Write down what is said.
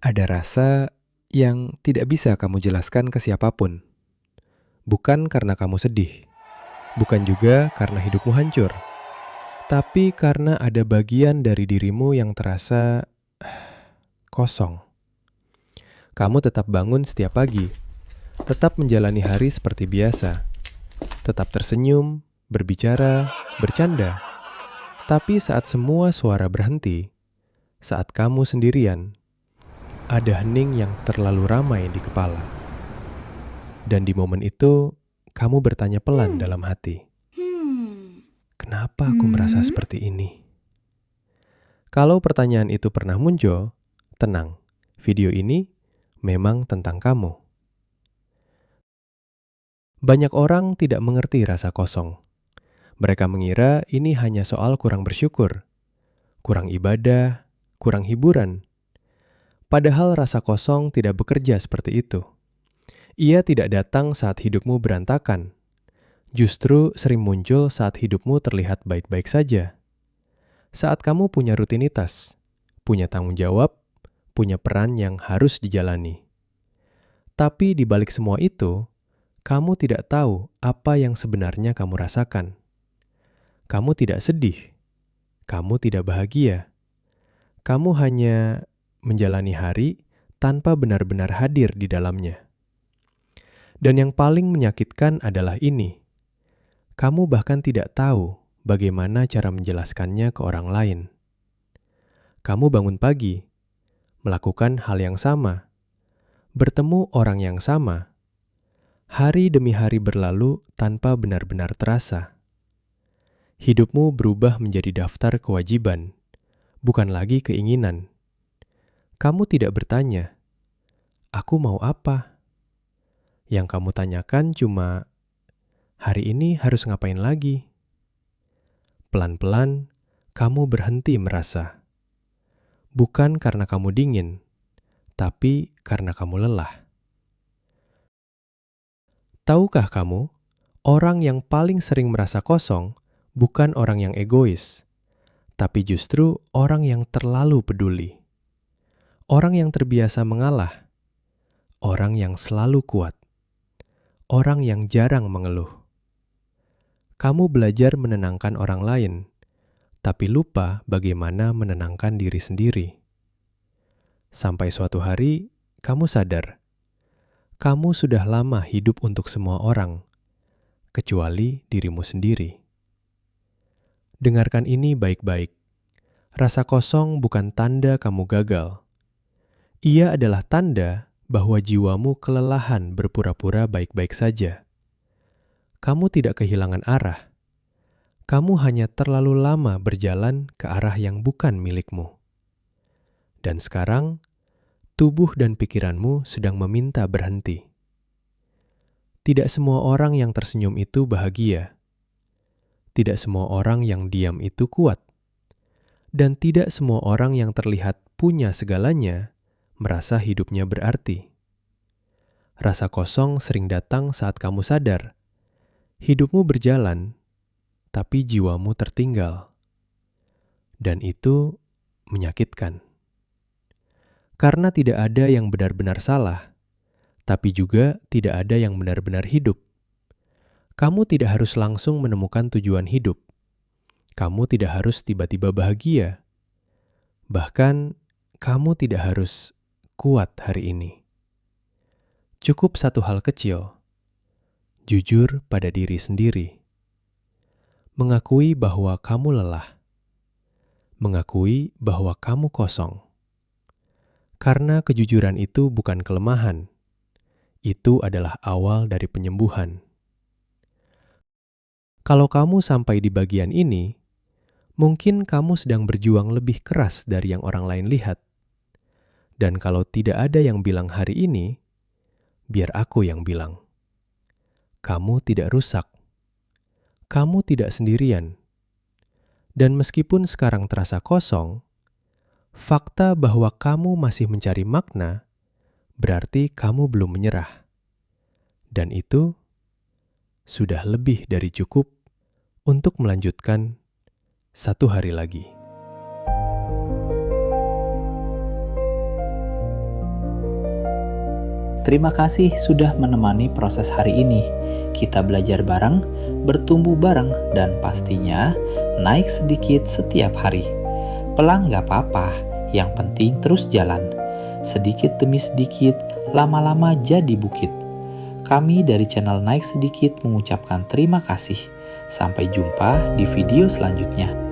Ada rasa yang tidak bisa kamu jelaskan ke siapapun. Bukan karena kamu sedih, bukan juga karena hidupmu hancur, tapi karena ada bagian dari dirimu yang terasa kosong. Kamu tetap bangun setiap pagi, tetap menjalani hari seperti biasa, tetap tersenyum, berbicara, bercanda. Tapi saat semua suara berhenti, saat kamu sendirian, ada hening yang terlalu ramai di kepala. Dan di momen itu, kamu bertanya pelan dalam hati, kenapa aku merasa seperti ini? Kalau pertanyaan itu pernah muncul, tenang, video ini memang tentang kamu. Banyak orang tidak mengerti rasa kosong. Mereka mengira ini hanya soal kurang bersyukur, kurang ibadah, kurang hiburan. Padahal rasa kosong tidak bekerja seperti itu. Ia tidak datang saat hidupmu berantakan. Justru sering muncul saat hidupmu terlihat baik-baik saja. Saat kamu punya rutinitas, punya tanggung jawab, punya peran yang harus dijalani. Tapi di balik semua itu, kamu tidak tahu apa yang sebenarnya kamu rasakan. Kamu tidak sedih, kamu tidak bahagia. Kamu hanya menjalani hari tanpa benar-benar hadir di dalamnya. Dan yang paling menyakitkan adalah ini. Kamu bahkan tidak tahu bagaimana cara menjelaskannya ke orang lain. Kamu bangun pagi, melakukan hal yang sama, bertemu orang yang sama. Hari demi hari berlalu tanpa benar-benar terasa. Hidupmu berubah menjadi daftar kewajiban, bukan lagi keinginan. Kamu tidak bertanya, "Aku mau apa?" Yang kamu tanyakan cuma, "Hari ini harus ngapain lagi?" Pelan-pelan, kamu berhenti merasa. Bukan karena kamu dingin, tapi karena kamu lelah. Tahukah kamu, orang yang paling sering merasa kosong bukan orang yang egois, tapi justru orang yang terlalu peduli. Orang yang terbiasa mengalah, orang yang selalu kuat, orang yang jarang mengeluh. Kamu belajar menenangkan orang lain, tapi lupa bagaimana menenangkan diri sendiri. Sampai suatu hari, kamu sadar, kamu sudah lama hidup untuk semua orang, kecuali dirimu sendiri. Dengarkan ini baik-baik. Rasa kosong bukan tanda kamu gagal. Ia adalah tanda bahwa jiwamu kelelahan berpura-pura baik-baik saja. Kamu tidak kehilangan arah. Kamu hanya terlalu lama berjalan ke arah yang bukan milikmu. Dan sekarang, tubuh dan pikiranmu sedang meminta berhenti. Tidak semua orang yang tersenyum itu bahagia. Tidak semua orang yang diam itu kuat. Dan tidak semua orang yang terlihat punya segalanya merasa hidupnya berarti. Rasa kosong sering datang saat kamu sadar. Hidupmu berjalan, tapi jiwamu tertinggal. Dan itu menyakitkan. Karena tidak ada yang benar-benar salah, tapi juga tidak ada yang benar-benar hidup. Kamu tidak harus langsung menemukan tujuan hidup. Kamu tidak harus tiba-tiba bahagia. Bahkan, kamu tidak harus kuat hari ini. Cukup satu hal kecil, jujur pada diri sendiri. Mengakui bahwa kamu lelah. Mengakui bahwa kamu kosong. Karena kejujuran itu bukan kelemahan. Itu adalah awal dari penyembuhan. Kalau kamu sampai di bagian ini, mungkin kamu sedang berjuang lebih keras dari yang orang lain lihat. Dan kalau tidak ada yang bilang hari ini, biar aku yang bilang. Kamu tidak rusak. Kamu tidak sendirian. Dan meskipun sekarang terasa kosong, fakta bahwa kamu masih mencari makna berarti kamu belum menyerah. Dan itu sudah lebih dari cukup untuk melanjutkan satu hari lagi. Terima kasih sudah menemani proses hari ini. Kita belajar bareng, bertumbuh bareng, dan pastinya naik sedikit setiap hari. Pelan gak apa-apa, yang penting terus jalan. Sedikit demi sedikit, lama-lama jadi bukit. Kami dari channel Naik Sedikit mengucapkan terima kasih. Sampai jumpa di video selanjutnya.